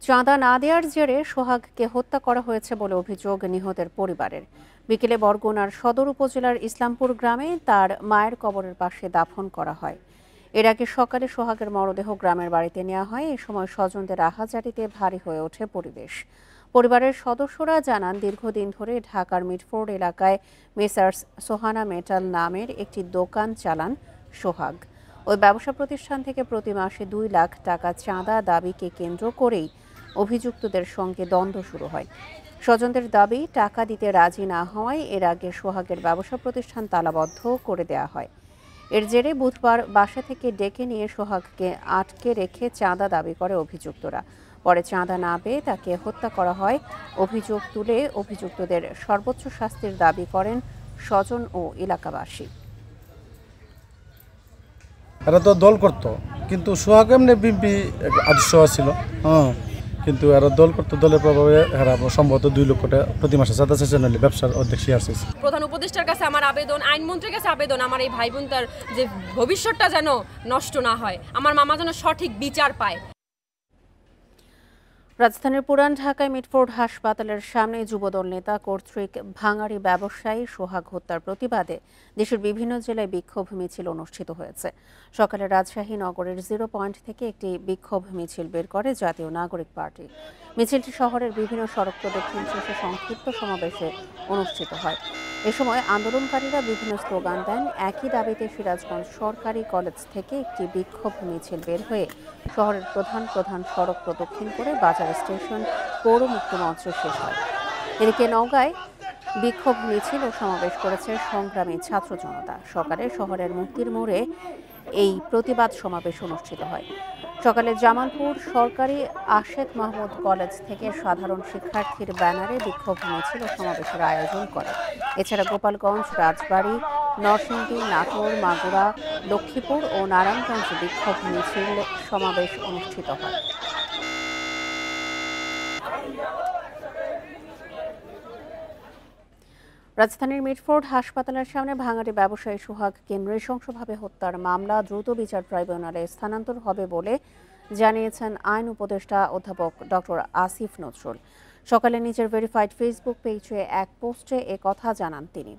চাঁদা না দেওয়ার জেরে সোহাগকে হত্যা করা হয়েছে বলে অভিযোগ নিহতের পরিবারের। বিকেলে বরগুনার সদর উপজেলার ইসলামপুর গ্রামে তার মায়ের কবরের পাশে দাফন করা হয়। এর আগে সকালে সোহাগের মরদেহ গ্রামের বাড়িতে নেওয়া হয়। এ সময় স্বজনদের আহাজারিতে ভারী হয়ে ওঠে পরিবেশ। পরিবারের সদস্যরা জানান, দীর্ঘদিন ধরে ঢাকার মিটফোর্ড এলাকায় মেসার্স সোহানা মেটাল নামের একটি দোকান চালান সোহাগ। ওই ব্যবসা প্রতিষ্ঠান থেকে প্রতি মাসে 2 লাখ টাকা চাঁদা দাবিকে কেন্দ্র করেই অভিযুক্তদের সঙ্গে দ্বন্দ্ব শুরু হয়। স্বজনদের দাবি, টাকা দিতে রাজি না হওয়ায় এর আগে সোহাগের ব্যবসা প্রতিষ্ঠান তালাবদ্ধ করে দেওয়া হয়। এর জেরে বুধবার বাসা থেকে ডেকে নিয়ে সোহাগকে আটকে রেখে চাঁদা দাবি করে অভিযুক্তরা। পরে চাঁদা না পেয়ে তাকে হত্যা করা হয়। অভিযোগ তুলে অভিযুক্তদের সর্বোচ্চ শাস্তির দাবি করেন স্বজন ও এলাকাবাসী। এরা তো দল করতো, কিন্তু সোহাগ এমনি বিএনপি আদর্শ ছিল, কিন্তু এরা দল করতো, দলের প্রভাবে এরা সম্ভবত 2 লক্ষ টাকা প্রতি মাসে চাঁদা চেয়েছেন, ব্যবসার অর্ধেক শেয়ার চেয়েছে। প্রধান উপদেষ্টার কাছে আমার আবেদন, আইনমন্ত্রীর কাছে আবেদন, আমার এই ভাই বোন তার যে ভবিষ্যৎটা যেন নষ্ট না হয়, আমার মামা যেন সঠিক বিচার পায়। রাজধানীর পুরান ঢাকায় মিটফোর্ড হাসপাতালের সামনে যুবদল নেতা কর্তৃক ভাঙাড়ি ব্যবসায়ী সোহাগ হত্যার প্রতিবাদে দেশের বিভিন্ন জেলায় বিক্ষোভ মিছিল অনুষ্ঠিত হয়েছে। সকালে রাজশাহী নগরের 0 পয়েন্ট থেকে একটি বিক্ষোভ মিছিল বের করে জাতীয় নাগরিক পার্টি। মিছিলটি শহরের বিভিন্ন সড়ক প্রদক্ষিণ শেষে সংক্ষিপ্ত সমাবেশে অনুষ্ঠিত হয়। এ সময় আন্দোলনকারীরা বিভিন্ন স্লোগান দেন। একই দাবিতে সিরাজগঞ্জ সরকারি কলেজ থেকে একটি বিক্ষোভ মিছিল বের হয়ে শহরের প্রধান সড়ক প্রদক্ষিণ করে বাজার স্টেশন পৌর মুক্ত মঞ্চে শেষ হয়। এদিকে নওগাঁয় বিক্ষোভ মিছিল ও সমাবেশ করেছে সংগ্রামী ছাত্র জনতা। সকালে শহরের মুক্তির মোড়ে এই প্রতিবাদ সমাবেশ অনুষ্ঠিত হয়। সকালে জামালপুর সরকারি আশেক মাহমুদ কলেজ থেকে সাধারণ শিক্ষার্থীর ব্যানারে বিক্ষোভ মিছিল ও সমাবেশের আয়োজন করে। এছাড়া গোপালগঞ্জ, রাজবাড়ী, নরসিংদী, নাটোর, মাগুরা, লক্ষ্মীপুর ও নারায়ণগঞ্জে বিক্ষোভ মিছিল সমাবেশ অনুষ্ঠিত হয়। রাজধানীর মিটফোর্ড হাসপাতালের সামনে ভাঙাড়ি ব্যবসায়ী সোহাগকে নৃশংসভাবে হত্যার মামলা দ্রুত বিচার ট্রাইব্যুনালে স্থানান্তর হবে বলে জানিয়েছেন আইন উপদেষ্টা অধ্যাপক ডক্টর আসিফ নজরুল। সকালে নিজের ভেরিফাইড ফেসবুক পেজে এক পোস্টে কথা জানান তিনি।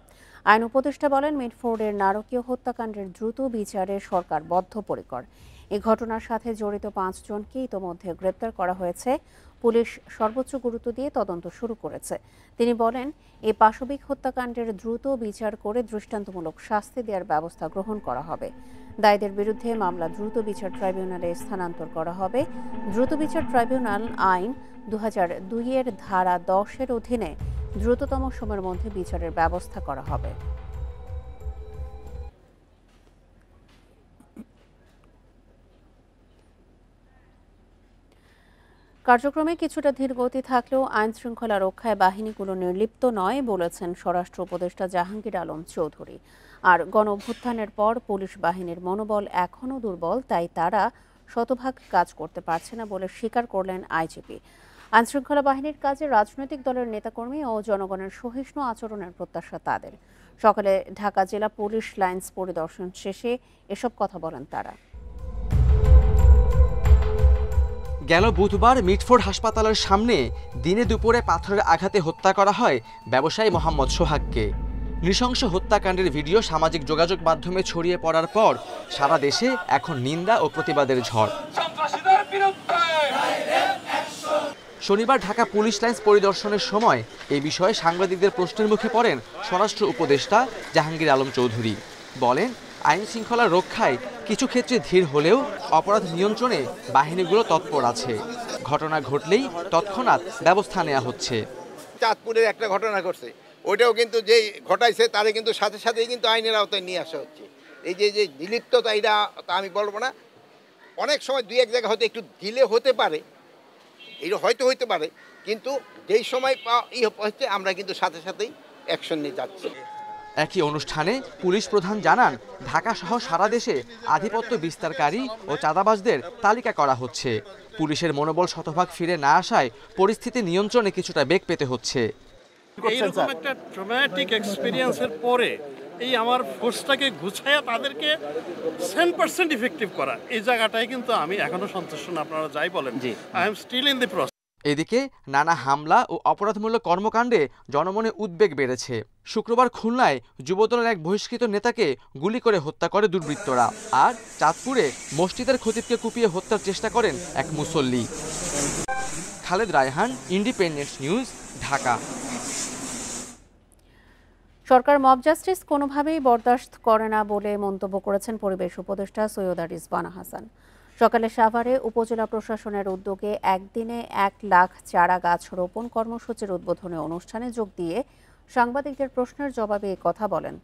আইন উপদেষ্টা বলেন, মিটফোর্ডের নারকীয় হত্যাকাণ্ডের দ্রুত বিচারে সরকার বদ্ধপরিকর। এই ঘটনার সাথে জড়িত 5 জনকে ইতোমধ্যে গ্রেপ্তার করা হয়েছে। পুলিশ সর্বোচ্চ গুরুত্ব দিয়ে তদন্ত শুরু করেছে। তিনি বলেন, এই পাশবিক হত্যাকাণ্ডের দ্রুত বিচার করে দৃষ্টান্তমূলক শাস্তি দেওয়ার ব্যবস্থা গ্রহণ করা হবে। দায়ীদের বিরুদ্ধে মামলা দ্রুত বিচার ট্রাইব্যুনালে স্থানান্তর করা হবে। দ্রুত বিচার ট্রাইব্যুনাল আইন 2002-এর ধারা 10-এর অধীনে দ্রুততম সময়ের মধ্যে বিচারের ব্যবস্থা করা হবে। কার্যক্রমে কিছুটা ধীরগতি থাকলেও আইন শৃঙ্খলা রক্ষায় বাহিনীগুলো নির্লিপ্ত নয় বলেছেন স্বরাষ্ট্র উপদেষ্টা জাহাঙ্গীর আলম চৌধুরী। আর গণ অভ্যুত্থানের পর পুলিশ বাহিনীর মনোবল এখনও দুর্বল, তাই তারা শতভাগ কাজ করতে পারছে না বলে স্বীকার করলেন আইজিপি। আইন শৃঙ্খলা বাহিনীর কাজে রাজনৈতিক দলের নেতাকর্মী ও জনগণের সহিষ্ণু আচরণের প্রত্যাশা তাদের। সকালে ঢাকা জেলা পুলিশ লাইন্স পরিদর্শন শেষে এসব কথা বলেন তারা। গেল বুধবার মিটফোর্ড হাসপাতালের সামনে দিনে দুপুরে পাথরের আঘাতে হত্যা করা হয় ব্যবসায়ী মোহাম্মদ সোহাগকে। নৃশংস হত্যাকাণ্ডের ভিডিও সামাজিক যোগাযোগ মাধ্যমে ছড়িয়ে পড়ার পর সারা দেশে এখন নিন্দা ও প্রতিবাদের ঝড়। শনিবার ঢাকা পুলিশ লাইন্স পরিদর্শনের সময় এই বিষয়ে সাংবাদিকদের প্রশ্নের মুখে পড়েন স্বরাষ্ট্র উপদেষ্টা জাহাঙ্গীর আলম চৌধুরী। বলেন, আইন শৃঙ্খলা রক্ষায় কিছু ক্ষেত্রে ধীর হলেও অপরাধ নিয়ন্ত্রণে বাহিনীগুলো তৎপর আছে। ঘটনা ঘটলেই তৎক্ষণাৎ ব্যবস্থা নেওয়া হচ্ছে। চাঁদপুরের একটা ঘটনা ঘটছে, ওইটাও কিন্তু যেই ঘটাইছে তারে কিন্তু সাথে সাথেই কিন্তু আইনের আওতায় নিয়ে আসা হচ্ছে। এই যে নিলিপ্ততা, এটা আমি বলবো না, অনেক সময় 2-1 জায়গায় হয়তো একটু ডিলে হতে পারে, এটা হয়তো হইতে পারে, কিন্তু যেই সময় হচ্ছে আমরা কিন্তু সাথে সাথেই অ্যাকশন নিয়ে যাচ্ছি। একই অনুষ্ঠানে পুলিশ প্রধান জানান, ঢাকা সহ সারা দেশে আধিপত্য বিস্তারকারী ও চাঁদাবাজদের তালিকা করা হচ্ছে। পুলিশের মনোবল শতভাগ ফিরে না আসায় পরিস্থিতি নিয়ন্ত্রণে কিছুটা বেগ পেতে হচ্ছে। এইরকম একটা ট্রমাটিক এক্সপেরিয়েন্সের পরে এই আমার ফোর্সটাকে গুছাইয়া তাদেরকে 100% ইফেক্টিভ করা, এই জায়গাটায় কিন্তু আমি এখনো সন্তুষ্ট না। আপনারা যাই বলেন, I am still in the process. এদিকে নানা হামলা ও অপরাধমূলক কর্মকাণ্ডে জনমনে উদ্বেগ বেড়েছে। শুক্রবার খুলনায় যুবদলের এক বহিষ্কৃত নেতাকে গুলি করে হত্যা করে দুর্বৃত্তরা, আর চাঁদপুরে মসজিদের খতিবকে কুপিয়ে হত্যার চেষ্টা করেন এক মুসল্লি। Khaled Raihan, Independent News, Dhaka. সরকার মব জাস্টিস কোনোভাবেই বরদাস্ত করে না বলে মন্তব্য করেছেন পরিবেশ উপদেষ্টা সৈয়দা রিজওয়ানা হাসান। সকালে সাভারে উপজেলা প্রশাসনের উদ্যোগে একদিনে 1 লাখ চারা গাছ রোপণ কর্মসূচির উদ্বোধনী অনুষ্ঠানে যোগ দিয়ে সাংবাদিকদের প্রশ্নের জবাবে এই কথা বলেন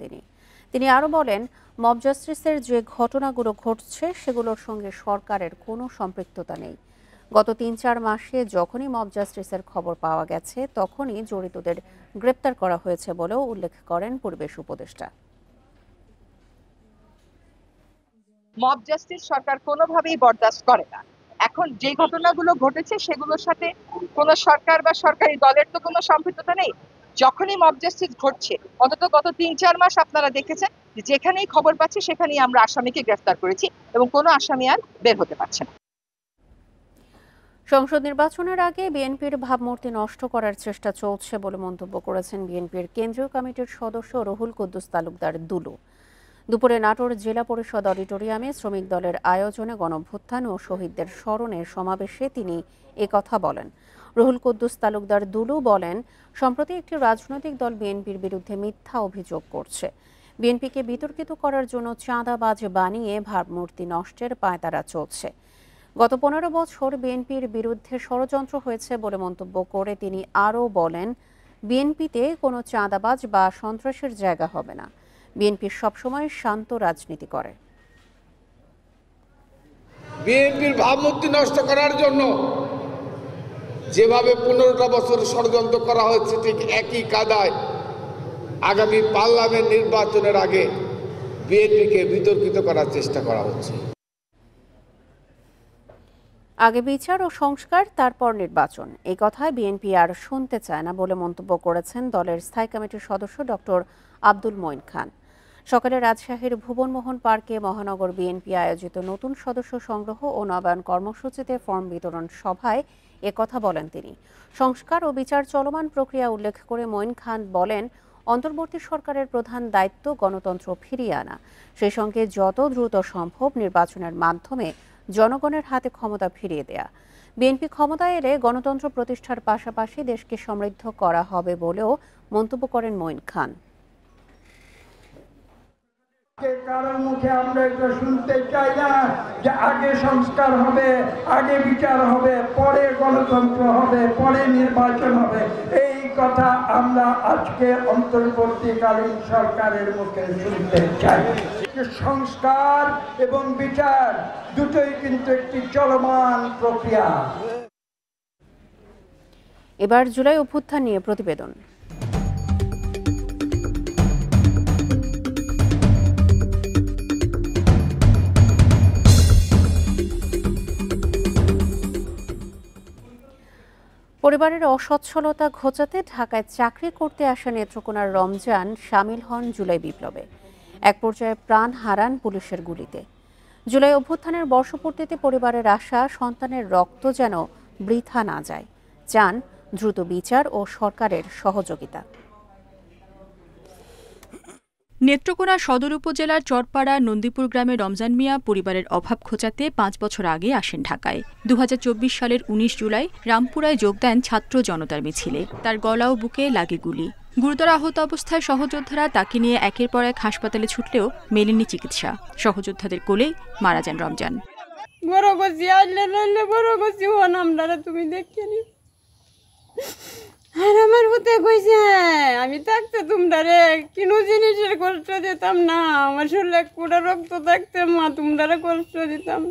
তিনি আরও বলেন, মব জাস্টিসের যে ঘটনাগুলো ঘটছে সেগুলোর সঙ্গে সরকারের কোনো সম্পৃক্ততা নেই। গত 3-4 মাসে যখনই মব জাস্টিসের খবর পাওয়া গেছে তখনই জড়িতদের গ্রেপ্তার করা হয়েছে বলেও উল্লেখ করেন পরিবেশ উপদেষ্টা। মব জাস্টিস সরকার কোনোভাবেই বরদাস্ত করে না। এখন যে ঘটনাগুলো ঘটেছে সেগুলোর সাথে কোনো সরকার বা সরকারি দলের তো কোনো সম্পৃক্ততা নেই। যখনই মব জাস্টিস ঘটছে, অন্তত গত 3-4 মাস আপনারা দেখেছেন যেখানেই খবর পাচ্ছি সেখানেই আমরা আসামিকে গ্রেফতার করেছি এবং কোনো আসামি আর বের হতে পারছে না। সংসদ নির্বাচনের আগে বিএনপির ভাবমূর্তি নষ্ট করার চেষ্টা চলছে বলে মন্তব্য করেছেন বিএনপির কেন্দ্রীয় কমিটির সদস্য রুহুল কুদ্দুস তালুকদার দুলু। দুপুরে নাটোর জেলা পরিষদ অডিটোরিয়ামে শ্রমিক দলের আয়োজনে গণঅভ্যুত্থান ও শহীদদের স্মরণে সমাবেশে তিনি একথা বলেন। রুহুল কুদ্দুস তালুকদার দুলু বলেন, সম্প্রতি একটি রাজনৈতিক দল বিএনপির বিরুদ্ধে মিথ্যা অভিযোগ করছে। বিএনপিকে বিতর্কিত করার জন্য চাঁদাবাজ বানিয়ে ভাবমূর্তি নষ্টের পায়তারা চলছে। গত 15 বছর বিএনপির বিরুদ্ধে ষড়যন্ত্র হয়েছে বলে মন্তব্য করে তিনি আরও বলেন, বিএনপিতে কোনো চাঁদাবাজ বা সন্ত্রাসের জায়গা হবে না। বিএনপি সবসময় শান্ত রাজনীতি করে। বিএনপির ভাবমূর্তি নষ্ট করার জন্য যেভাবে 15টা বছর ষড়যন্ত্র করা হচ্ছে ঠিক একই কাদায় আগামী পার্লামেন্ট নির্বাচনের আগে বিএনপিকে বিতর্কিত করার চেষ্টা করা হচ্ছে। আগে বিচার ও সংস্কার, তারপর নির্বাচন, এই কথায় বিএনপি আর শুনতে চায় না বলে মন্তব্য করেছেন দলের স্থায়ী কমিটির সদস্য ডক্টর আব্দুল মঈন খান। সকালে রাজশাহীর ভুবনমোহন পার্কে মহানগর বিএনপি আয়োজিত নতুন সদস্য সংগ্রহ ও নবায়ন কর্মসূচিতে ফর্ম বিতরণ সভায় একথা বলেন তিনি। সংস্কার ও বিচার চলমান প্রক্রিয়া উল্লেখ করে মঈন খান বলেন, অন্তর্বর্তী সরকারের প্রধান দায়িত্ব গণতন্ত্র ফিরিয়ে আনা, সেই সঙ্গে যত দ্রুত সম্ভব নির্বাচনের মাধ্যমে জনগণের হাতে ক্ষমতা ফিরিয়ে দেয়া। বিএনপি ক্ষমতায় এলে গণতন্ত্র প্রতিষ্ঠার পাশাপাশি দেশকে সমৃদ্ধ করা হবে বলেও মন্তব্য করেন মঈন খান। কারোর মুখে আমরা এটা শুনতে চাই না যে আগে সংস্কার হবে, আগে বিচার হবে, পরে গণতন্ত্র হবে, পরে নির্বাচন হবে। এই কথা আমরা আজকে অন্তর্বর্তীকালীন সরকারের মুখে শুনতে চাই। সংস্কার এবং বিচার দুটোই কিন্তু একটি চলমান প্রক্রিয়া। এবার জুলাই অভ্যুত্থান নিয়ে প্রতিবেদন। পরিবারের অসচ্ছলতা ঘোচাতে ঢাকায় চাকরি করতে আসা নেত্রকোনার রমজান সামিল হন জুলাই বিপ্লবে। এক পর্যায়ে প্রাণ হারান পুলিশের গুলিতে। জুলাই অভ্যুত্থানের বর্ষপূর্তিতে পরিবারের আশা, সন্তানের রক্ত যেন বৃথা না যায়। চান দ্রুত বিচার ও সরকারের সহযোগিতা। নেত্রকোনা সদর উপজেলার চরপাড়া নন্দীপুর গ্রামে রমজান মিয়া পরিবারের অভাব ঘোচাতে 5 বছর আগে আসেন ঢাকায়। 2024 সালের 19 জুলাই রামপুরায় যোগ দেন ছাত্র জনতার মিছিলে। তার গলা ও বুকে লাগে গুলি। গুরুতর আহত অবস্থায় সহযোদ্ধারা তাকে নিয়ে একের পর এক হাসপাতালে ছুটলেও মেলেনি চিকিৎসা। সহযোদ্ধাদের কোলেই মারা যান রমজান। তুমি দেখেনি আর আমার হতে কইছে, আমি থাকতে তোমরা রে কোনো জিনিসের কষ্ট দিতাম না। আমার শরীরে কুড়া রক্ত থাকতে মা তোমরা কষ্ট দিতাম।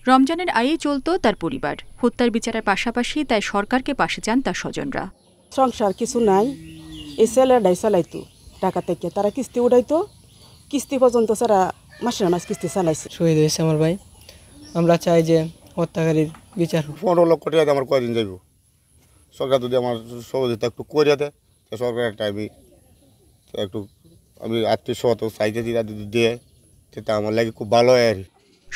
রমজানের আয়েই চলত তার পরিবার। হত্যার বিচারের পাশাপাশি তাই সরকারকে পাশে চান তার স্বজনরা। সংসার কিছু নাই, এই ছেলেটাই চালাইতো টাকা থেকে, তারা কিস্তি উঠাইতো, কিস্তি পর্যন্ত তারা মাসের মাস কিস্তি চালাইছে। শহীদ হয়েছে আমার ভাই। আমরা চাই যে হত্যাকারীর বিচার। 15 লক্ষ টাকা আমার কয়দিন যাইব, সরকার যদি আমার সহযোগিতা একটু করে দেয়, সরকার একটা আমি আত্মীয় সহত চাইতে দিদি দিয়ে, সেটা আমার লাগে খুব ভালো হয় আর।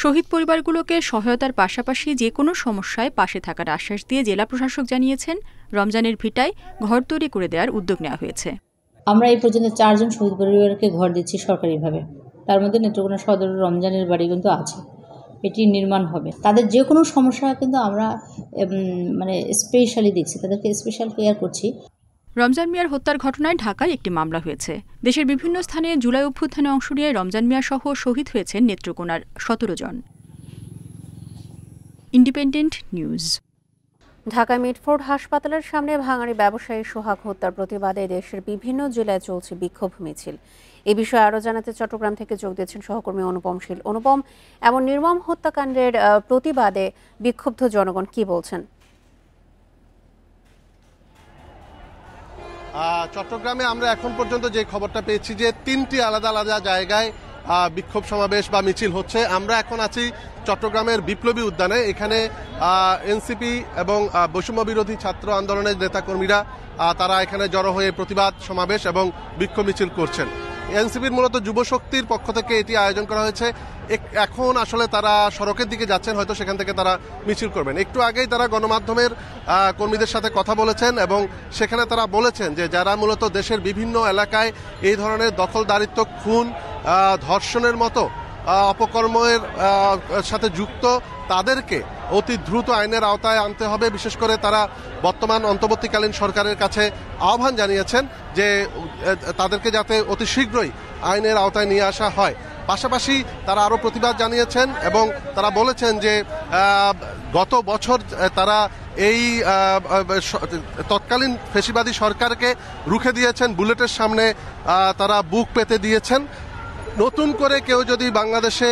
শহীদ পরিবারগুলোকে সহায়তার পাশাপাশি যে কোনো সমস্যায় পাশে থাকার আশ্বাস দিয়ে জেলা প্রশাসক জানিয়েছেন, রমজানের ভিটায় ঘর তৈরি করে দেওয়ার উদ্যোগ নেওয়া হয়েছে। আমরা এই পর্যন্ত 4 জন শহীদ পরিবারকে ঘর দিচ্ছি সরকারিভাবে। তার মধ্যে নেত্রকোনা সদর রমজানের বাড়ি কিন্তু আছে, এটি নির্মাণ হবে। তাদের যে কোনো সমস্যা কিন্তু আমরা স্পেশালি দেখছি, তাদেরকে স্পেশাল কেয়ার করছি। রমজান মিয়ার হত্যার ঘটনায় ঢাকায় একটি মামলা হয়েছে। দেশের বিভিন্ন স্থানে জুলাই অভ্যুত্থানে অংশ নিয়ে রমজান মিয়া সহ শহীদ হয়েছেন নেত্রকোনার 17 জন। Independent News. ঢাকায় মিটফোর্ড হাসপাতালের সামনে ভাঙাড়ি ব্যবসায়ী সোহাগ হত্যার প্রতিবাদে দেশের বিভিন্ন জেলায় চলছে বিক্ষোভ মিছিল। এ বিষয়ে আরও জানাতে চট্টগ্রাম থেকে যোগ দিয়েছেন সহকর্মী অনুপম শীল। অনুপম, এমন নির্মম হত্যাকাণ্ডের প্রতিবাদে বিক্ষুব্ধ জনগণ কি বলছেন? চট্টগ্রামে আমরা এখন পর্যন্ত যে খবরটা পেয়েছি যে 3টি আলাদা আলাদা জায়গায় বিক্ষোভ সমাবেশ বা মিছিল হচ্ছে। আমরা এখন আছি চট্টগ্রামের বিপ্লবী উদ্যানে। এখানে এনসিপি এবং বৈষম্য বিরোধী ছাত্র আন্দোলনের নেতাকর্মীরা তারা এখানে জড়ো হয়ে প্রতিবাদ সমাবেশ এবং বিক্ষোভ মিছিল করছেন। এনসিপির মূলত যুবশক্তির পক্ষ থেকে এটি আয়োজন করা হয়েছে। এখন আসলে তারা সড়কের দিকে যাচ্ছেন, হয়তো সেখান থেকে তারা মিছিল করবেন। একটু আগেই তারা গণমাধ্যমের কর্মীদের সাথে কথা বলেছেন এবং সেখানে তারা বলেছেন যে যারা মূলত দেশের বিভিন্ন এলাকায় এই ধরনের দখলদারিত্ব, খুন, ধর্ষণের মতো অপকর্মের সাথে যুক্ত, তাদেরকে অতি দ্রুত আইনের আওতায় আনতে হবে। বিশেষ করে তারা বর্তমান অন্তর্বর্তীকালীন সরকারের কাছে আহ্বান জানিয়েছেন যে তাদেরকে যাতে অতি শীঘ্রই আইনের আওতায় নিয়ে আসা হয়। পাশাপাশি তারা আরও প্রতিবাদ জানিয়েছেন এবং তারা বলেছেন যে গত বছর তারা এই তৎকালীন ফ্যাসিবাদী সরকারকে রুখে দিয়েছেন, বুলেটের সামনে তারা বুক পেতে দিয়েছেন। নতুন করে কেউ যদি বাংলাদেশে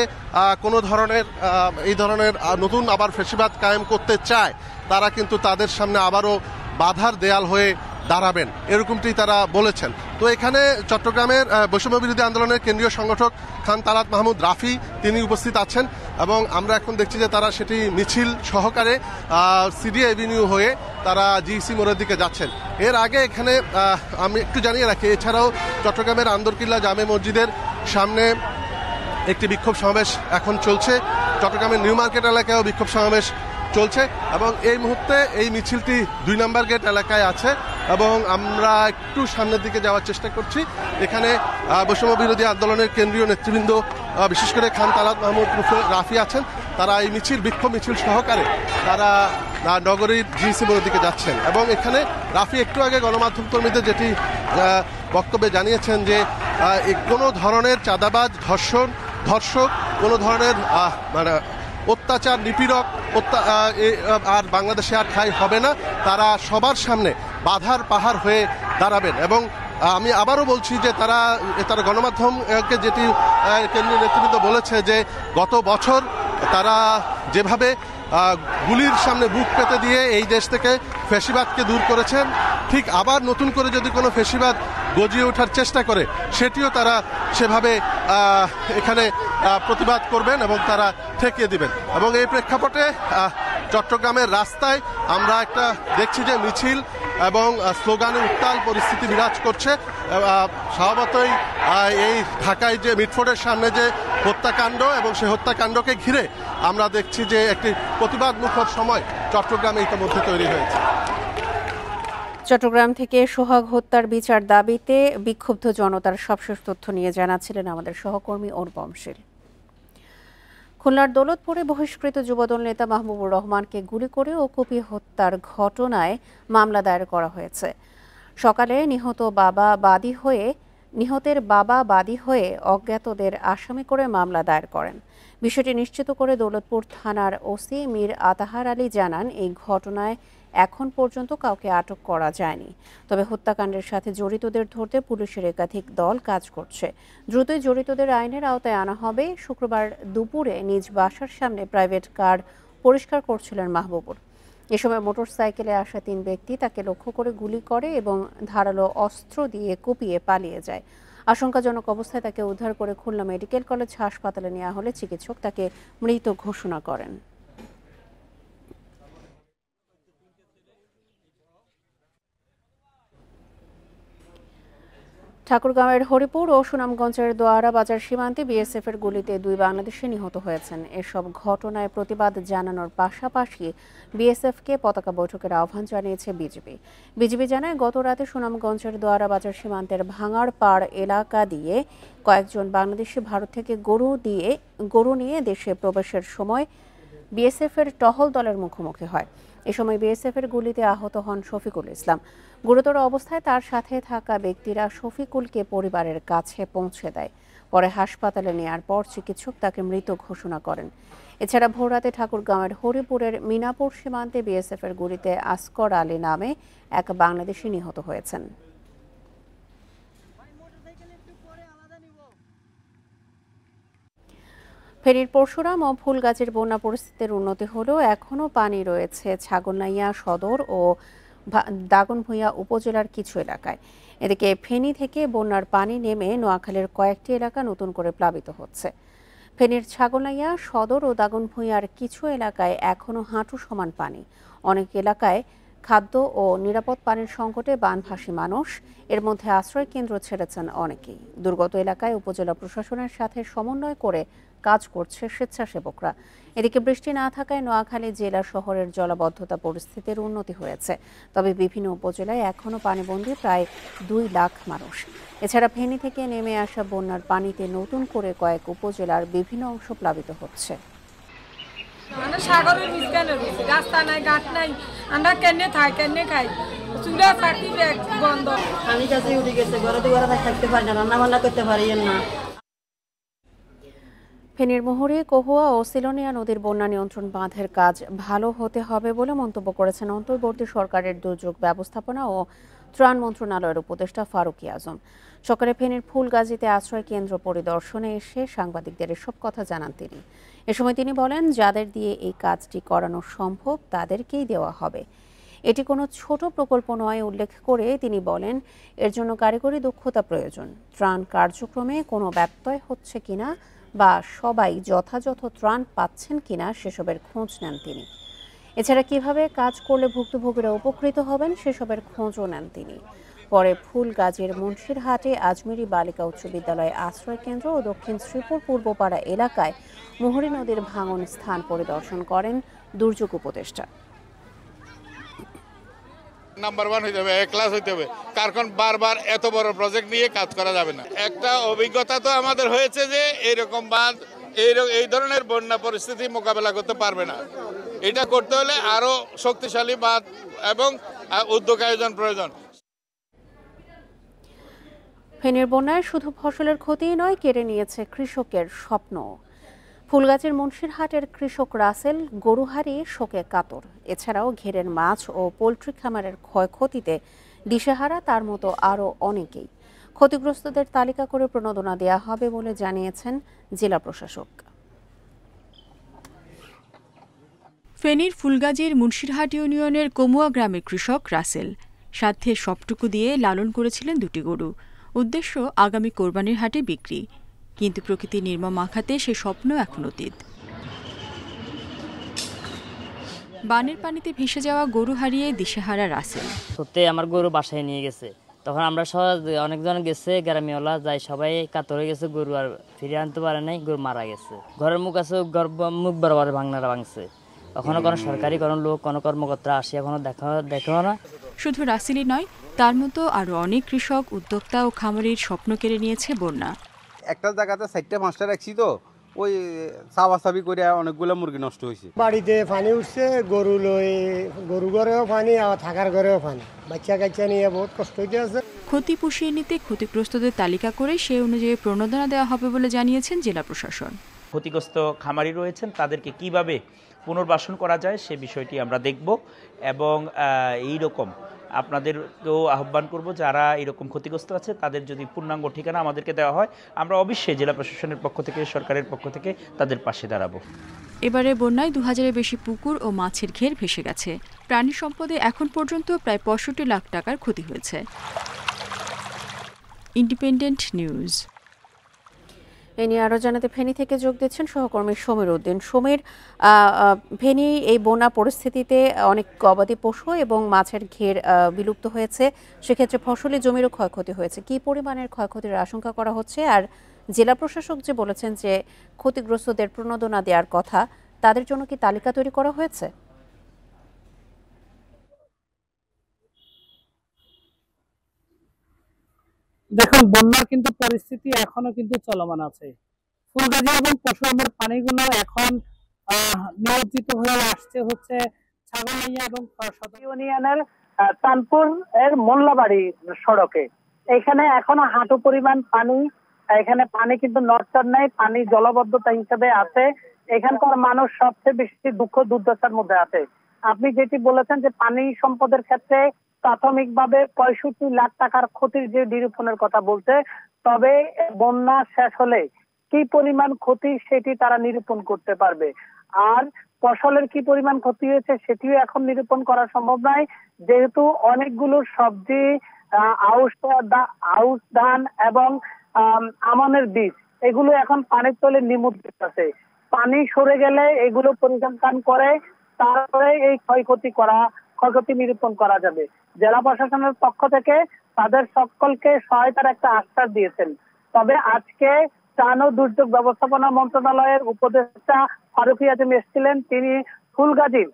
কোনো ধরনের এই ধরনের নতুন আবার ফ্যাসিবাদ কায়েম করতে চায়, তারা কিন্তু তাদের সামনে আবারও বাধার দেয়াল হয়ে দাঁড়াবেন, এরকমটি তারা বলেছেন। তো এখানে চট্টগ্রামের বৈষম্য বিরোধী আন্দোলনের কেন্দ্রীয় সংগঠক খান তালাত মাহমুদ রাফি তিনি উপস্থিত আছেন এবং আমরা এখন দেখছি যে তারা সেটি মিছিল সহকারে সিডি এভিনিউ হয়ে তারা জিসি মোড়ের দিকে যাচ্ছেন। এর আগে এখানে আমি একটু জানিয়ে রাখি, এছাড়াও চট্টগ্রামের আন্দরকিল্লা জামে মসজিদের সামনে একটি বিক্ষোভ সমাবেশ এখন চলছে। চট্টগ্রামের নিউ মার্কেট এলাকায়ও বিক্ষোভ সমাবেশ চলছে এবং এই মুহূর্তে এই মিছিলটি 2 নম্বর গেট এলাকায় আছে এবং আমরা একটু সামনের দিকে যাওয়ার চেষ্টা করছি। এখানে বৈষম্য বিরোধী আন্দোলনের কেন্দ্রীয় নেতৃবৃন্দ, বিশেষ করে খান তালাত মাহমুদ রাফি আছেন, তারা এই বিক্ষোভ মিছিল সহকারে তারা নগরীর জিসি মোড়ের দিকে যাচ্ছেন এবং এখানে রাফি একটু আগে গণমাধ্যম কর্মীদের যেটি বক্তব্যে জানিয়েছেন যে কোনো ধরনের চাঁদাবাজ, ধর্ষক, কোনো ধরনের অত্যাচার, নিপীড়ক আর বাংলাদেশে আর ঠাঁই হবে না। তারা সবার সামনে বাধার পাহাড় হয়ে দাঁড়াবেন এবং আমি আবারও বলছি যে তারা গণমাধ্যমকে যেটি কেন্দ্রীয় নেতৃবৃন্দ বলেছে যে গত বছর তারা যেভাবে গুলির সামনে বুক পেতে দিয়ে এই দেশ থেকে ফ্যাসিবাদকে দূর করেছেন, ঠিক আবার নতুন করে যদি কোনো ফ্যাসিবাদ গজিয়ে ওঠার চেষ্টা করে সেটিও তারা সেভাবে এখানে প্রতিবাদ করবেন এবং তারা ঠেকিয়ে দিবেন। এবং এই প্রেক্ষাপটে চট্টগ্রামের রাস্তায় আমরা একটা দেখছি যে মিছিল এবং স্লোগানে উত্তাল পরিস্থিতি বিরাজ করছে। স্বভাবতই এই ঢাকায় যে মিটফোর্ডের সামনে যে হত্যাকাণ্ড এবং সেই হত্যাকাণ্ডকে ঘিরে আমরা দেখছি যে একটি প্রতিবাদ মুখর সময় চট্টগ্রামে ইতিমধ্যে তৈরি হয়েছে। চট্টগ্রাম থেকে সোহাগ হত্যার বিচার দাবিতে বিক্ষুব্ধ জনতার সবশেষ তথ্য নিয়ে জানাচ্ছিলেন আমাদের সহকর্মী অনুপম শীল। খুলনার দৌলতপুরে বহিষ্কৃত যুবদল নেতা মাহবুবুর রহমানকে গুলি করে ও কুপিয়ে হত্যার ঘটনায় মামলা দায়ের করা হয়েছে। সকালে নিহতের বাবা বাদী হয়ে অজ্ঞাতদের আসামি করে মামলা দায়ের করেন। বিষয়টি নিশ্চিত করে দৌলতপুর থানার ওসি মীর আতাহার আলী জানান, এই ঘটনায় এখন পর্যন্ত কাউকে আটক করা যায়নি, তবে হত্যাকাণ্ডের সাথে জড়িতদের ধরতে পুলিশের একাধিক দল কাজ করছে। দ্রুতই জড়িতদের আইনের আওতায় আনা হবে। শুক্রবার দুপুরে নিজ বাসার সামনে প্রাইভেট কার পরিষ্কার করছিলেন মাহবুবুর। এ সময় মোটরসাইকেলে আসা 3 ব্যক্তি তাকে লক্ষ্য করে গুলি করে এবং ধারালো অস্ত্র দিয়ে কুপিয়ে পালিয়ে যায়। আশঙ্কাজনক অবস্থায় তাকে উদ্ধার করে খুলনা মেডিকেল কলেজ হাসপাতালে নেওয়া হলে চিকিৎসক তাকে মৃত ঘোষণা করেন। ঠাকুরগাঁওয়ের হরিপুর ও সুনামগঞ্জের দোয়ারা বাজার সীমান্তে বিএসএফের গুলিতে 2 বাংলাদেশি নিহত হয়েছেন। এসব ঘটনায় প্রতিবাদ জানানোর পাশাপাশি বিএসএফকে পতাকা বৈঠকের আহ্বান জানিয়েছে বিজিবি জানায়, গত রাতে সুনামগঞ্জের দোয়ারা বাজার সীমান্তের ভাঙাড় পাড় এলাকা দিয়ে কয়েকজন বাংলাদেশি ভারত থেকে গরু নিয়ে দেশে প্রবেশের সময় বিএসএফের টহল দলের মুখোমুখি হয়। এ সময় বিএসএফের গুলিতে আহত হন শফিকুল ইসলাম। গুরুতর অবস্থায় তার সাথে থাকা ব্যক্তিরা শফিকুলকে পরিবারের কাছে পৌঁছে দেয়। পরে হাসপাতালে নেয়ার পর চিকিৎসক তাকে মৃত ঘোষণা করেন। এছাড়া ভোররাতে ঠাকুরগাঁওয়ের হরিপুরের মিনাপুর সীমান্তে বিএসএফের গুলিতে আসকর আলী নামে এক বাংলাদেশি নিহত হয়েছেন। ফেনীর পরশুরাম ও ফুলগাজীর বন্যা পরিস্থিতির উন্নতি হলেও এখনও পানি রয়েছে ছাগলনাইয়া সদর ও দাগনভূঞা উপজেলার কিছু এলাকায়। এদিকে ফেনী থেকে বন্যার পানি নেমে নোয়াখালীর কয়েকটি এলাকা নতুন করে প্লাবিত হচ্ছে। ফেনীর ছাগলনাইয়া সদর ও দাগনভূঞার কিছু এলাকায় এখনও হাঁটু সমান পানি। অনেক এলাকায় খাদ্য ও নিরাপদ পানির সংকটে বানভাসী মানুষ, এর মধ্যে আশ্রয় কেন্দ্র ছেড়েছেন অনেকেই। দুর্গত এলাকায় উপজেলা প্রশাসনের সাথে সমন্বয় করে কাজ করছে স্বেচ্ছাসেবকরা। এদিকে বৃষ্টি না থাকায় নোয়াখালী জেলা শহরের জলাবদ্ধতা পরিস্থিতির উন্নতি হয়েছে, তবে বিভিন্ন উপজেলায় এখনও পানিবন্দী প্রায় 2 লাখ মানুষ। এছাড়া ফেনী থেকে নেমে আসা বন্যার পানিতে নতুন করে কয়েক উপজেলার বিভিন্ন অংশ প্লাবিত হচ্ছে। সাগরের রাস্তা নাই, ঘাট নাই, আমরা কেনে খাই, চুলা চাকরি বন্ধ। পানি কাছে উঠে গেছে, ঘরে থাকতে পারি না, রান্না বান্না করতে পারি না। ফেনীর মুহুরী, কহুয়া ও সিলোনিয়া নদীর বন্যা নিয়ন্ত্রণ বাঁধের কাজ ভালো হতে হবে বলে মন্তব্য করেছেন অন্তর্বর্তী সরকারের দুর্যোগ ব্যবস্থাপনা ও ত্রাণ মন্ত্রণালয়ের উপদেষ্টা ফারুকী আজম। সকালে ফেনীর ফুলগাজীতে আশ্রয় কেন্দ্র পরিদর্শনে এসে সাংবাদিকদের এসব কথা জানান তিনি। এ সময় তিনি বলেন, যাদের দিয়ে এই কাজটি করানো সম্ভব তাদেরকেই দেওয়া হবে। এটি কোনো ছোট প্রকল্প নয় উল্লেখ করে তিনি বলেন, এর জন্য কারিগরি দক্ষতা প্রয়োজন। ত্রাণ কার্যক্রমে কোনো ব্যত্যয় হচ্ছে কিনা বা সবাই যথাযথ ত্রাণ পাচ্ছেন কিনা সেসবের খোঁজ নেন তিনি। এছাড়া কিভাবে কাজ করলে ভুক্তভোগীরা উপকৃত হবেন সেসবের খোঁজও নেন তিনি। পরে ফুলগাজীর মুন্সিরহাটে আজমেরি বালিকা উচ্চ বিদ্যালয় আশ্রয় কেন্দ্র ও দক্ষিণ শ্রীপুর পূর্বপাড়া এলাকায় মুহুরী নদীর ভাঙন স্থান পরিদর্শন করেন দুর্যোগ উপদেষ্টা। নাম্বার 1 হইতে হবে, A ক্লাস হইতে হবে, কারণ বারবার এত বড় প্রজেক্ট নিয়ে কাজ করা যাবে না। একটা অভিজ্ঞতা তো আমাদের হয়েছে যে এইরকম বাঁধ এই ধরনের বন্যা পরিস্থিতি মোকাবেলা করতে পারবে না। এটা করতে হলে আরো শক্তিশালী বাঁধ এবং উদ্যোগ আয়োজন প্রয়োজন। ফেনীর বন্যায় শুধু ফসলের ক্ষতিই নয়, কেড়ে নিয়েছে কৃষকের স্বপ্ন। ফুলগাজীর মুন্সিরহাটের কৃষক রাসেল গরু হারিয়ে শোকে কাতর। এছাড়াও ঘেরের মাছ ও পোলট্রি খামারের ক্ষয়ক্ষতিতে দিশেহারা তার মতো আরও অনেকেই। ক্ষতিগ্রস্তদের তালিকা করে প্রণোদনা দেওয়া হবে বলে জানিয়েছেন জেলা প্রশাসক। ফেনীর ফুলগাজীর মুন্সিরহাট ইউনিয়নের কমুয়া গ্রামের কৃষক রাসেল সাধ্যের সবটুকু দিয়ে লালন করেছিলেন 2টি গরু। উদ্দেশ্য আগামী কোরবানির হাটে বিক্রি, কিন্তু প্রকৃতির নির্মম আঘাতে সে স্বপ্ন এখন অতীত। বানের পানিতে ভেসে যাওয়া গরু হারিয়ে দিশেহারা রাসেল। সত্যি আমার গরু বাসায় নিয়ে গেছে, তখন আমরা সবাই অনেকজন গেছে, গ্রামীয়লা যাই সবাই কাতর হয়ে গেছে, গরু আর ফিরে আনতে পারে নাই, গরু মারা গেছে। ঘরের মুখ আছে, মুখ বরাবর ভাঙছে। এখনো কোনো সরকারি কোনো লোক কোনো কর্মকর্তা আসে এখনো দেখো না। শুধু রাসেলই নয়, তার মতো আরো অনেক কৃষক, উদ্যোক্তা ও খামারির স্বপ্ন কেড়ে নিয়েছে বন্যা। একটা জায়গাতে 4টা-5টা রাখছি, তো ওই চাবাচাবি করে অনেকগুলো মুরগি নষ্ট হয়েছে। বাড়িতে পানি উঠছে, গরু ঘরেও পানি, আর থাকার ঘরেও পানি, বাচ্চা কাচ্চা নিয়ে বহুত কষ্ট হইতে আছে। ক্ষতি পুষিয়ে নিতে ক্ষতিগ্রস্তদের তালিকা করে সে অনুযায়ী প্রণোদনা দেওয়া হবে বলে জানিয়েছেন জেলা প্রশাসন। ক্ষতিগ্রস্ত খামারি রয়েছেন, তাদেরকে কিভাবে পুনর্বাসন করা যায় সে বিষয়টি আমরা দেখব এবং এই রকম আপনাদেরকেও আহ্বান করব, যারা এরকম ক্ষতিগ্রস্ত আছে তাদের যদি পূর্ণাঙ্গ ঠিকানা আমাদেরকে দেওয়া হয়, আমরা অবশ্যই জেলা প্রশাসনের পক্ষ থেকে, সরকারের পক্ষ থেকে তাদের পাশে দাঁড়াবো। এবারে বন্যায় 2000-এর বেশি পুকুর ও মাছের ঘের ভেসে গেছে। প্রাণী সম্পদে এখন পর্যন্ত প্রায় 65 লাখ টাকার ক্ষতি হয়েছে। Independent news. এ নিয়ে আরও জানাতে ফেনী থেকে যোগ দিচ্ছেন সহকর্মী সমীর উদ্দিন। সমীর, ফেনী এই বন্যা পরিস্থিতিতে অনেক গবাদি পশু এবং মাছের ঘের বিলুপ্ত হয়েছে, সেক্ষেত্রে ফসলি জমিরও ক্ষয়ক্ষতি হয়েছে। কী পরিমাণের ক্ষয়ক্ষতির আশঙ্কা করা হচ্ছে? আর জেলা প্রশাসক যে বলেছেন যে ক্ষতিগ্রস্তদের প্রণোদনা দেওয়ার কথা, তাদের জন্য কি তালিকা তৈরি করা হয়েছে? দেখুন, বন্যার কিন্তু পরিস্থিতি এখনো কিন্তু চলমান আছে। ফুলগাজী এবং পশুরামের পানিগুলো এখন নিয়ন্ত্রিত হয়ে আসছে হচ্ছে ছাগলাইয়া এবং ইউনিয়নের তানপুর এর মোল্লাবাড়ি সড়কে। এখানে এখনো হাঁটু পরিমাণ পানি, এখানে পানি কিন্তু নড়চড় নেই, পানি জলবদ্ধতা হিসেবে আছে। এখানকার মানুষ সবচেয়ে বেশি দুঃখ দুর্দশার মধ্যে আছে। আপনি যেটি বলেছেন যে পানি সম্পদের ক্ষেত্রে প্রাথমিকভাবে 65 লাখ টাকার ক্ষতির যে নিরূপণের কথা বলছে, তবে বন্যা শেষ হলে কি পরিমাণ ক্ষতি সেটি তারা নিরূপণ করতে পারবে। আর ফসলের কি পরিমাণ ক্ষতি হয়েছে সেটিও এখন নিরূপণ করা সম্ভব নয়, যেহেতু অনেকগুলো সবজি, আউশ ধান এবং আমনের বীজ এগুলো এখন পানির তলে নিমজ্জিত আছে। পানি সরে গেলে এগুলো পরিসংখ্যান করে তারপরে এই ক্ষয়ক্ষতি নিরূপণ করা যাবে। জেলা প্রশাসনের পক্ষ থেকে তাদের সকলকে সহায়তার একটা আশ্বাস দিয়েছেন। তবে আজকে ত্রাণ ও দুর্যোগ ব্যবস্থাপনা মন্ত্রণালয়ের উপদেষ্টা ফারুকি আজম এসেছিলেন। তিনি ফুলগাজীর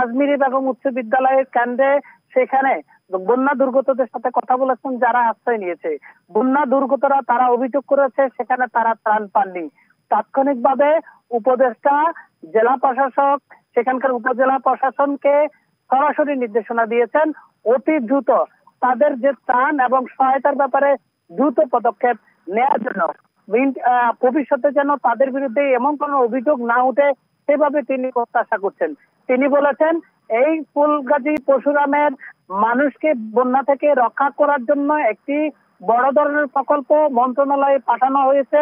আজমিরি বেগম উচ্চ বিদ্যালয়ের কেন্দ্রে সেখানে বন্যা দুর্গতদের সাথে কথা বলেছেন, যারা আশ্রয় নিয়েছে। বন্যা দুর্গতরা তারা অভিযোগ করেছে সেখানে তারা ত্রাণ পাননি। তাৎক্ষণিকভাবে উপদেষ্টা, জেলা প্রশাসক, সেখানকার উপজেলা প্রশাসনকে সরাসরি নির্দেশনা দিয়েছেন অতি দ্রুত তাদের যে ত্রাণ এবং সহায়তার ব্যাপারে দ্রুত পদক্ষেপ নেওয়ার জন্য। ভবিষ্যতে যেন তাদের বিরুদ্ধে এমন কোনো অভিযোগ না উঠে সেভাবে তিনি প্রত্যাশা করছেন। তিনি বলেছেন এই ফুলগাজী পশুরামের মানুষকে বন্যা থেকে রক্ষা করার জন্য একটি বড় ধরনের প্রকল্প মন্ত্রণালয়ে পাঠানো হয়েছে,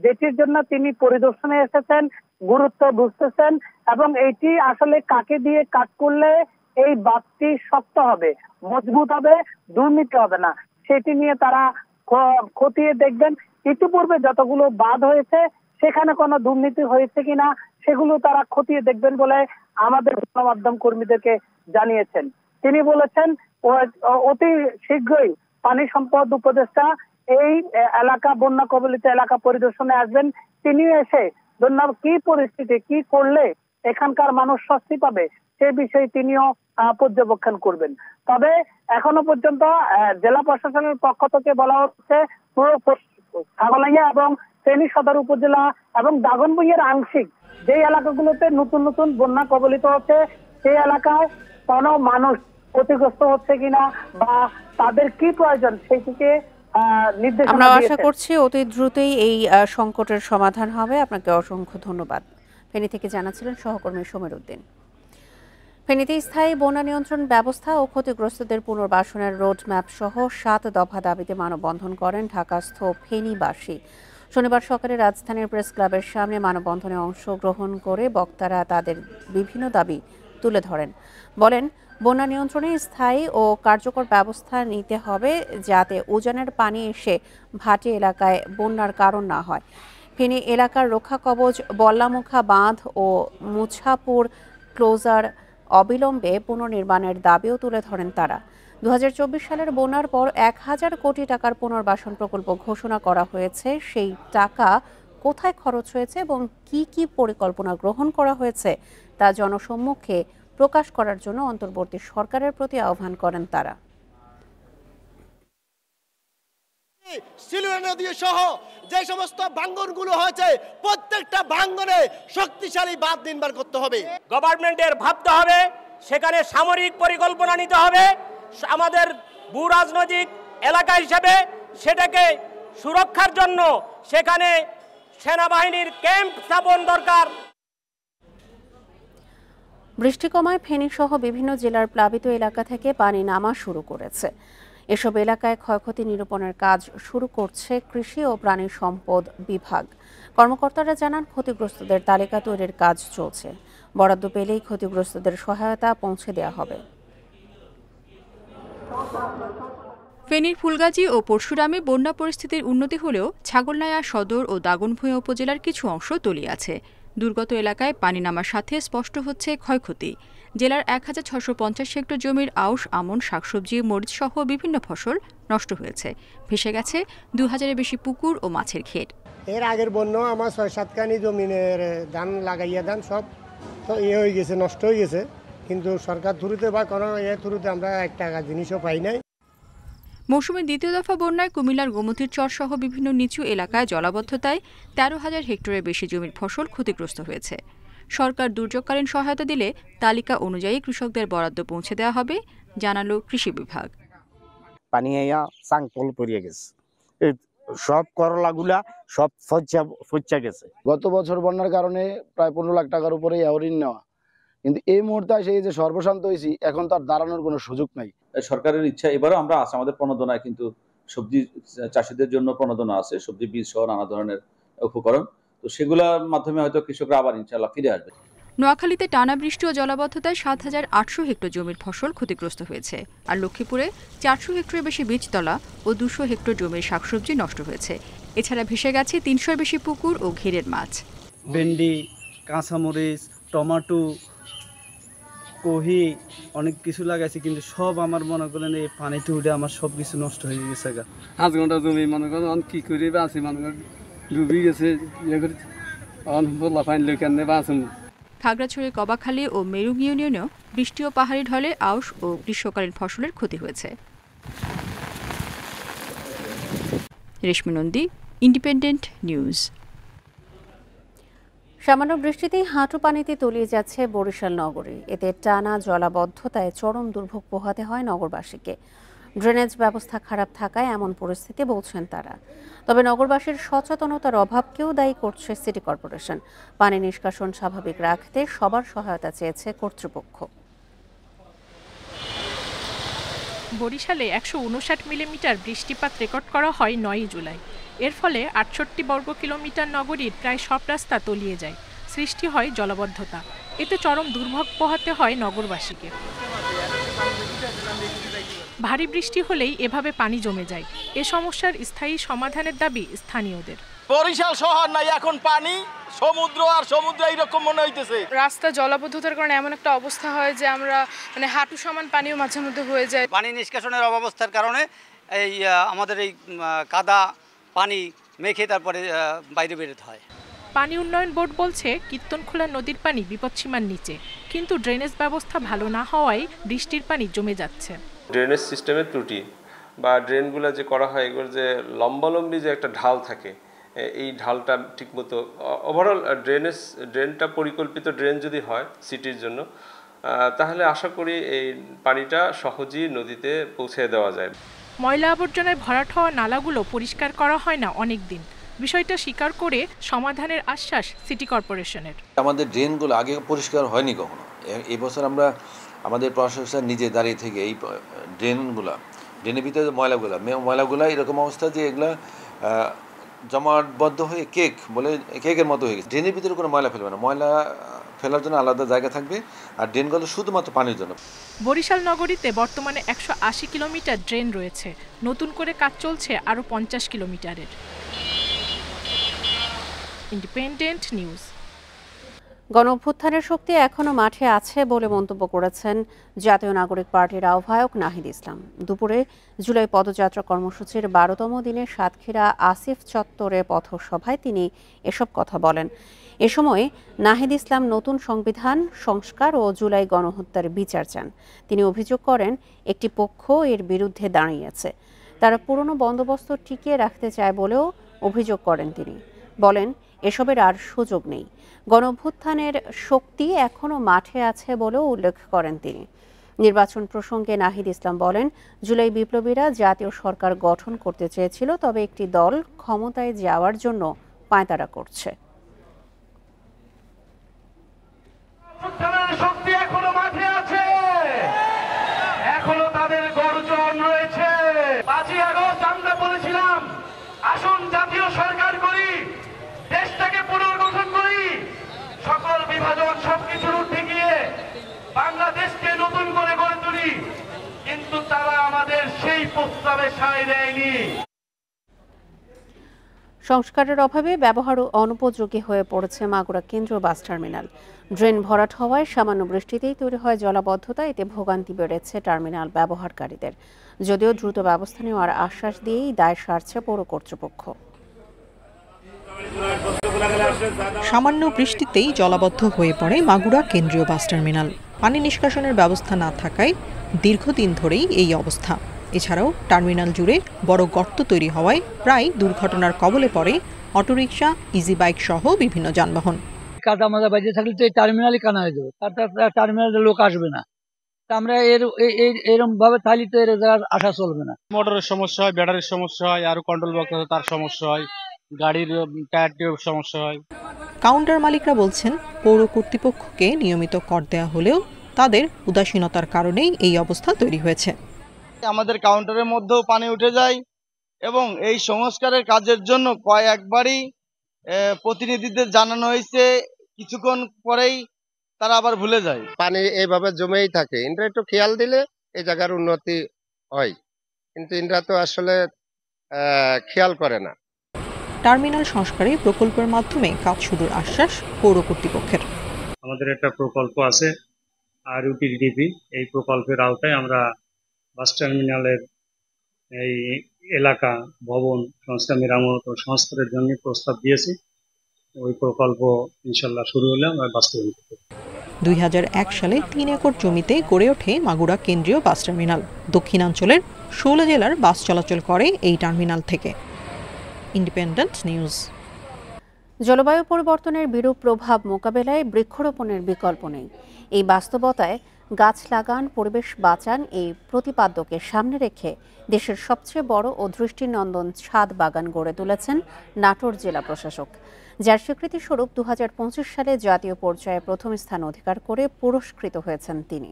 যেটির জন্য তিনি পরিদর্শনে এসেছেন, গুরুত্ব বুঝতেছেন এবং এইটি আসলে কাকে দিয়ে কাজ করলে এই বাঁধটি শক্ত হবে, মজবুত হবে, দুর্নীতি হবে না, সেটি নিয়ে তারা খতিয়ে দেখবেন। ইতিপূর্বে যতগুলো বাঁধ হয়েছে সেখানে কোনো দুর্নীতি হয়েছে কিনা সেগুলো তারা খতিয়ে দেখবেন বলে আমাদের গণমাধ্যম কর্মীদেরকে জানিয়েছেন। তিনি বলেছেন অতি শীঘ্রই পানি সম্পদ উপদেষ্টা এই এলাকা, বন্যা কবলিত এলাকা পরিদর্শনে আসবেন। তিনি এসে বন্যার কি পরিস্থিতি, কি করলে এখানকার মানুষ স্বস্তি পাবে সে বিষয়ে তিনিও পর্যবেক্ষণ করবেন। তবে এখনো পর্যন্ত জেলা প্রশাসনের পক্ষ থেকে বলা হচ্ছে পুরো ছাগলাইয়া এবং ফেনী সদর উপজেলা এবং দাগনভূঞার আংশিক যে এলাকাগুলোতে নতুন নতুন বন্যা কবলিত হচ্ছে সেই এলাকায় কোনো মানুষ ক্ষতিগ্রস্ত হচ্ছে কিনা বা তাদের কি প্রয়োজন সেটিকে আমরা আশা করছি অতি দ্রুতই এই সংকটের সমাধান হবে। আপনাকে অসংখ্য ধন্যবাদ। ফেনী থেকে জানাচ্ছিলেন সহকর্মী সমীর উদ্দিন। ফেনীতে স্থায়ী বন্যা নিয়ন্ত্রণ ব্যবস্থা ও ক্ষতিগ্রস্তদের পুনর্বাসনের রোডম্যাপ সহ 7 দফা দাবিতে মানববন্ধন করেন ঢাকাস্থ ফেনীবাসী। শনিবার সকালে রাজধানীর প্রেস ক্লাবের সামনে মানববন্ধনে অংশগ্রহণ করে বক্তারা তাদের বিভিন্ন দাবি তুলে ধরেন। বলেন, বন্যা নিয়ন্ত্রণে স্থায়ী ও কার্যকর ব্যবস্থা নিতে হবে যাতে উজানের পানি এসে ভাটি এলাকায় বন্যার কারণ না হয়। ফেনী এলাকার রক্ষা কবচ বল্লামুখা বাঁধ ও মুছাপুর ক্লোজার অবিলম্বে পুনর্নির্মাণের দাবিও তুলে ধরেন তারা। 2024 সালের বন্যার পর 1000 কোটি টাকার পুনর্বাসন প্রকল্প ঘোষণা করা হয়েছে। সেই টাকা কোথায় খরচ হয়েছে এবং কি কি পরিকল্পনা গ্রহণ করা হয়েছে তা জনসম্মুখে প্রকাশ করার জন্য অন্তর্বর্তী সরকারের প্রতি আহ্বান করেন তারা। সিলুয়া নদী সহ যে সমস্ত ভাঙ্গনগুলো হয়েছে প্রত্যেকটা ভাঙ্গনে শক্তিশালী বাঁধ নির্মাণ করতে হবে। গভর্নমেন্টের ভাবতে হবে, সেখানে সামরিক পরিকল্পনা নিতে হবে। আমাদের ভূ রাজনৈতিক এলাকা হিসেবে সেটাকে সুরক্ষার জন্য সেখানে সেনাবাহিনীর ক্যাম্প স্থাপন দরকার। বৃষ্টি কমায় ফেনী সহ বিভিন্ন জেলার প্লাবিত এলাকা থেকে পানি নামা শুরু করেছে। এসব এলাকায় ক্ষয়ক্ষতি নিরূপণের কাজ শুরু করছে কৃষি ও প্রাণী সম্পদ বিভাগ। কর্মকর্তারা জানান, ক্ষতিগ্রস্তদের তালিকা তৈরির কাজ চলছে। বরাদ্দ পেলেই ক্ষতিগ্রস্তদের সহায়তা পৌঁছে দেওয়া হবে। ফেনীর ফুলগাজী ও পরশুরামে বন্যা পরিস্থিতির উন্নতি হলেও ছাগলনাইয়া সদর ও দাগনভূঞা উপজেলার কিছু অংশ তলিয়ে আছে। দুর্গত এলাকায় পানি নামার সাথে স্পষ্ট হচ্ছে ক্ষয়ক্ষতি। জেলার ১,৬৫০ হেক্টর জমির আউশ, আমন, শাকসবজি, মরিচসহ বিভিন্ন ফসল নষ্ট হয়েছে। ভেসে গেছে ২,০০০-এর বেশি পুকুর ও মাছের ঘের। এর আগের বন্যা আমার ৬-৭ কানি জমিনের ধান লাগাইয়া ধান সব তো হয়ে গেছে, নষ্ট হয়ে গেছে। কিন্তু সরকার থ্রুতে বা কোনো থ্রুতে আমরা ১ টাকা জিনিসও পাই নাই। মৌসুমের দ্বিতীয় দফা বন্যায় কুমিল্লার গোমতীর চর সহ বিভিন্ন নিচু এলাকায় জলাবদ্ধতায় ১৩,০০০ হেক্টরের বেশি জমির ফসল ক্ষতিগ্রস্ত হয়েছে। সরকার দুর্যোগকালীন সহায়তা দিলে তালিকা অনুযায়ী কৃষকদের বরাদ্দ পৌঁছে দেওয়া হবে, জানালো কৃষি বিভাগ। পানি আইয়া চাংপল পড়িয়ে গেছে, সব করলাগুলা সব ফচ্চা গেছে। গত বছর বন্যার কারণে প্রায় ১৫ লাখ টাকার উপরে ঋণ নেওয়া, কিন্তু এই মুহূর্তে সেই যে সর্বশান্ত হয়েছি, এখন তার দাঁড়ানোর কোনো সুযোগ নাই। সরকারের ইচ্ছা এবারও আমরা আছে, আমাদের প্রণোদনায় কিন্তু সবজি চাষিদের জন্য প্রণোদনা আছে, সবজি বীজ সহ নানা ধরনের উপকরণ, তো সেগুলোর মাধ্যমে হয়তো কৃষকরা আবার ইনশাআল্লাহ ফিরে আসবে। নোয়াখালীতে টানা বৃষ্টি ও জলাবদ্ধতায় ৭,৮০০ হেক্টর জমির ফসল ক্ষতিগ্রস্ত হয়েছে। আর লক্ষ্মীপুরে ৪০০ হেক্টরের বেশি বীজতলা ও ২০০ হেক্টর জমির শাকসবজি নষ্ট হয়েছে। এছাড়া ভেসে গেছে ৩০০-এর বেশি পুকুর ও ঘেরের মাছ। ভেন্ডি, কাঁচামরিচ, টমেটো, কহি অনেক কিছু লাগাইছি, কিন্তু সব আমার মনে করেন এই পানিতে উঠে আমার সব কিছু নষ্ট হয়ে গেছে। 5 ঘন্টা জমি মনে করেন কি করে বাঁচি, মনে করেন ডুবি গেছে। খাগড়াছড়ির কবাখালী ও মেরুং ইউনিয়নেও বৃষ্টি ও পাহাড়ি ঢলে আউশ ও গ্রীষ্মকালীন ফসলের ক্ষতি হয়েছে। রেশমি নন্দী, ইন্ডিপেন্ডেন্ট নিউজ। সামান্য বৃষ্টিতেই হাঁটু পানিতে তলিয়ে যাচ্ছে বরিশাল নগরী। এতে টানা জলাবদ্ধতায় চরম দুর্ভোগ পোহাতে হয় নগরবাসীকে। ড্রেনেজ ব্যবস্থা খারাপ থাকায় এমন পরিস্থিতি বলছেন তারা। তবে নগরবাসীর সচেতনতার অভাবকেও দায়ী করছে সিটি কর্পোরেশন। পানি নিষ্কাশন স্বাভাবিক রাখতে সবার সহায়তা চেয়েছে কর্তৃপক্ষ। বরিশালে ১৫৯ মিলিমিটার বৃষ্টিপাত রেকর্ড করা হয় ৯ জুলাই। এর ফলে ৬৮ বর্গ কিলোমিটার নগরীর প্রায় সব রাস্তা তলিয়ে যায়, সৃষ্টি হয় জলাবদ্ধতা। এতে চরম দুর্ভোগ পোহাতে হয় নগরবাসীকে। ভারী বৃষ্টি হলেই এভাবে পানি জমে যায়। এ সমস্যার স্থায়ী সমাধানের দাবি স্থানীয়দের। বরিশাল শহর নাই, এখন পানি, সমুদ্র আর সমুদ্র এইরকম মনে হইতেছে। রাস্তা জলাবদ্ধতার কারণে এমন একটা অবস্থা হয় যে আমরা হাঁটু সমান পানিও মাঝে মধ্যে হয়ে যায়। পানি নিষ্কাশনের অব্যবস্থার কারণে এই আমাদের এই কাদা পানি মেখে তারপরে বাইরে বেরোতে হয়। পানি উন্নয়ন বোর্ড বলছে কীর্তনখোলা নদীর পানি বিপদসীমার নিচে, কিন্তু ড্রেনেজ ব্যবস্থা ভালো না হওয়ায় বৃষ্টির পানি জমে যাচ্ছে। ড্রেনেজ সিস্টেমের ত্রুটি বা ড্রেনগুলো যে করা হয়, এগুলো যে লম্বালম্বি যে একটা ঢাল থাকে, এই ঢালটা ঠিকমতো ওভারঅল ড্রেনটা পরিকল্পিত ড্রেন যদি হয় সিটির জন্য, তাহলে আশা করি এই পানিটা সহজেই নদীতে পৌঁছে দেওয়া যায়। ময়লা আবর্জনায় ভরাট হওয়া নালাগুলো পরিষ্কার করা হয় না অনেক দিন। বিষয়টা স্বীকার করে সমাধানের আশ্বাস সিটি কর্পোরেশনের। আমাদের ড্রেনগুলো আগে পরিষ্কার হয়নি কখনো। এই বছর আমরা আমাদের প্রশাসন নিজে দাঁড়িয়ে থেকে এই ড্রেনের ভিতরে ময়লাগুলা এরকম অবস্থা যে এগুলা জমাটবদ্ধ হয়ে কেকের মতো হয়ে গেছে। ড্রেনের ভিতরে কোনো ময়লা ফেলবে না, ময়লা ফেলার জন্য আলাদা জায়গা থাকবে, আর ড্রেনগুলো শুধুমাত্র পানির জন্য। বরিশাল নগরীতে বর্তমানে ১৮০ কিলোমিটার ড্রেন রয়েছে, নতুন করে কাজ চলছে আরও ৫০ কিলোমিটারের। Independent news. গণঅভ্যুত্থানের শক্তি এখনো মাঠে আছে বলে মন্তব্য করেছেন জাতীয় নাগরিক পার্টির আহ্বায়ক নাহিদ ইসলাম। দুপুরে জুলাই পদযাত্রা কর্মসূচির ১২তম দিনে সাতক্ষীরা আসিফ চত্বরে পথসভায় তিনি এসব কথা বলেন। এ সময় নাহিদ ইসলাম নতুন সংবিধান সংস্কার ও জুলাই গণহত্যার বিচার চান। তিনি অভিযোগ করেন একটি পক্ষ এর বিরুদ্ধে দাঁড়িয়েছে, তারা পুরনো বন্দোবস্ত টিকিয়ে রাখতে চায় বলেও অভিযোগ করেন তিনি। বলেন এসবের আর সুযোগ নেই, গণঅভ্যুত্থানের শক্তি এখনো মাঠে আছে বলেও উল্লেখ করেন তিনি। নির্বাচন প্রসঙ্গে নাহিদ ইসলাম বলেন, জুলাই বিপ্লবীরা জাতীয় সরকার গঠন করতে চেয়েছিল, তবে একটি দল ক্ষমতায় যাওয়ার জন্য পায়তারা করছে। শক্তি এখনো মাঠে আছে, এখনো তাদের গর্জন রয়েছে। ৫ই আগস্ট আমরা বলেছিলাম আসুন জাতীয় সরকার করি, দেশটাকে পুনর্গঠন করি, সকল বিভাজন সবকিছুর উঠে গিয়ে বাংলাদেশকে নতুন করে গড়ে তুলি। কিন্তু তারা আমাদের সেই প্রস্তাবে তাদের সায় দেয়নি। সংস্কারের অভাবে ব্যবহার অনুপযোগী হয়ে পড়েছে মাগুরা কেন্দ্রীয় বাস টার্মিনাল। ড্রেন ভরাট হওয়ায় সামান্য বৃষ্টিতেই তৈরি হয় জলাবদ্ধতা, এতে ভোগান্তি বেড়েছে টার্মিনাল ব্যবহারকারীদের। যদিও দ্রুত ব্যবস্থা নেওয়ার আশ্বাস দিয়েই দায় সারছে পৌর কর্তৃপক্ষ। সামান্য বৃষ্টিতেই জলাবদ্ধ হয়ে পড়ে মাগুরা কেন্দ্রীয় বাস টার্মিনাল। পানি নিষ্কাশনের ব্যবস্থা না থাকায় দীর্ঘদিন ধরেই এই অবস্থা। এছাড়াও টার্মিনাল জুড়ে বড় গর্ত তৈরি হওয়ায় প্রায় দুর্ঘটনার কবলে পড়ে অটোরিকশা, ইজি বাইক সহ বিভিন্ন যানবাহন। কাদা মাজা বাজে থাকলে তো এই টার্মিনালই কানা হয়ে যাবে, টার্মিনালে লোক আসবে না। আমরা এরকম ভাবে থালি তো এর আসা চলবে না। মোটরের সমস্যা হয়, ব্যাটারির সমস্যা হয়, আর কন্ট্রোল বক্স আছে তার সমস্যা হয়, গাড়ির টায়ার টিউব সমস্যা হয়। কাউন্টার মালিকরা বলছেন, পৌর কর্তৃপক্ষকে নিয়মিত কর দেওয়া হলেও তাদের উদাসীনতার কারণেই এই অবস্থা তৈরি হয়েছে। আমাদের কাউন্টারের মধ্যেও পানি উঠে যায় এবং এই সংস্কারের কাজের জন্য কয়েকবারই প্রতিনিধিদের জানানো হয়েছে, কিছুক্ষণ পরেই তারা আবার ভুলে যায়। পানি এইভাবে জমেই থাকে, ইনরা একটু খেয়াল দিলে এই জায়গার উন্নতি হয়, কিন্তু ইনরা তো আসলে খেয়াল করে না। টার্মিনাল সংস্কারে প্রকল্পের মাধ্যমে কাজ শুরুর আশ্বাস পৌর কর্তৃপক্ষের। আমাদের একটা প্রকল্প আছে RUTDP, এই প্রকল্পের আওতায় আমরা বাস টার্মিনালের এই এলাকা ভবন সংস্কার, মেরামত ও সংস্কারের জন্য প্রস্তাব দিয়েছি। ওই প্রকল্প ইনশাল্লাহ শুরু হলে আমরা বাস্তবায়ন করব। 2001 সালে 3 একর জমিতে গড়ে ওঠে মাগুরা কেন্দ্রীয় বাস টার্মিনাল। দক্ষিণাঞ্চলের 16 জেলার বাস চলাচল করে এই টার্মিনাল থেকে। Independent news. জলবায়ু পরিবর্তনের বিরূপ প্রভাব মোকাবেলায় বৃক্ষরোপণের বিকল্প নেই। এই বাস্তবতায় গাছ লাগান, পরিবেশ বাঁচান এই প্রতিপাদ্যকে সামনে রেখে দেশের সবচেয়ে বড় ও দৃষ্টিনন্দন ছাদ বাগান গড়ে তুলেছেন নাটোর জেলা প্রশাসক, যার স্বীকৃতিস্বরূপ 2025 সালে জাতীয় পর্যায়ে প্রথম স্থান অধিকার করে পুরস্কৃত হয়েছেন তিনি।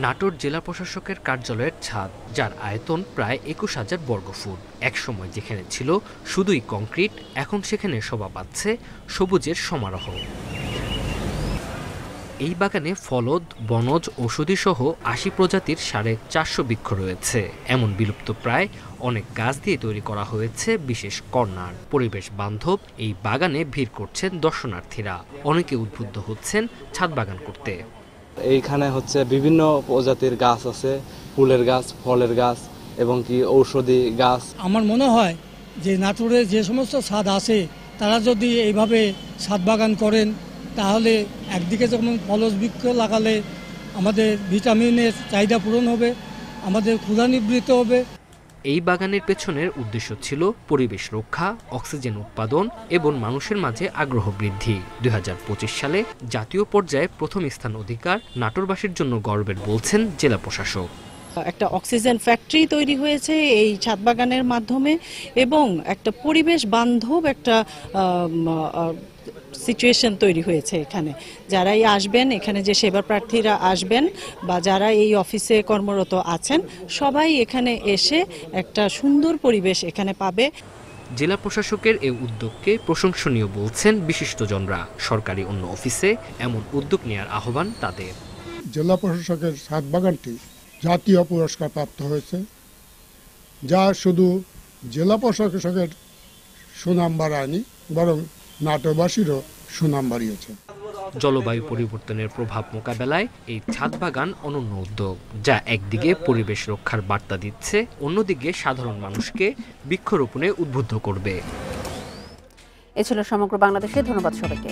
নাটোর জেলা প্রশাসকের কার্যালয়ের ছাদ, যার আয়তন প্রায় 21,000 বর্গফুট। একসময় যেখানে ছিল শুধুই কংক্রিট, এখন সেখানে শোভা পাচ্ছে সবুজের সমারোহ। এই বাগানে ফলদ, বনজ, ঔষধি সহ 80 প্রজাতির 450 বৃক্ষ রয়েছে। এমন বিলুপ্ত প্রায় অনেক গাছ দিয়ে তৈরি করা হয়েছে বিশেষ কর্নার। পরিবেশ বান্ধব এই বাগানে ভিড় করছেন দর্শনার্থীরা। অনেকে উদ্বুদ্ধ হচ্ছেন ছাদ বাগান করতে। এইখানে হচ্ছে বিভিন্ন প্রজাতির গাছ আছে, ফুলের গাছ, ফলের গাছ এবং কি ঔষধি গাছ। আমার মনে হয় যে নাটোরে যে সমস্ত ছাদ আছে তারা যদি এইভাবে ছাদ বাগান করেন, তাহলে একদিকে যেমন ফলজ বৃক্ষ লাগালে আমাদের ভিটামিনের চাহিদা পূরণ হবে, আমাদের ক্ষুধা নিবৃত্ত হবে। এই বাগানের পেছনের উদ্দেশ্য ছিল পরিবেশ রক্ষা, অক্সিজেন উৎপাদন এবং মানুষের মাঝে আগ্রহ বৃদ্ধি। 2025 সালে জাতীয় পর্যায়ে প্রথম স্থান অধিকার নাটোরবাসীর জন্য গর্বের বলছেন জেলা প্রশাসক। একটা অক্সিজেন ফ্যাক্টরি তৈরি হয়েছে এই ছাদ বাগানের মাধ্যমে এবং একটা পরিবেশ বান্ধব একটা সিচুয়েশন তৈরি হয়েছে এখানে। যারাই আসবেন, এখানে যে সেবা প্রার্থীরা আসবেন বা যারা এই অফিসে কর্মরত আছেন, সবাই এখানে এসে একটা সুন্দর পরিবেশ এখানে পাবে। জেলা প্রশাসকের এই উদ্যোগকে প্রশংসনীয় বলছেন বিশিষ্টজনরা। সরকারি অন্য অফিসে এমন উদ্যোগ নেওয়ার আহ্বান তাদের। জেলা প্রশাসকের ছাদ বাগানটি জাতীয় পুরস্কার প্রাপ্ত হয়েছে, যা শুধু জেলা প্রশাসকের সুনাম বাড়ায়নি, বরং নাটোরবাসীরও সুনাম বাড়িয়েছে। জলবায়ু পরিবর্তনের প্রভাব মোকাবেলায় এই ছাদ বাগান অনন্য উদ্যোগ, যা একদিকে পরিবেশ রক্ষার বার্তা দিচ্ছে, অন্যদিকে সাধারণ মানুষকে বৃক্ষরোপণে উদ্বুদ্ধ করবে। এ ছিল সমগ্র বাংলাদেশে। ধন্যবাদ সবাইকে।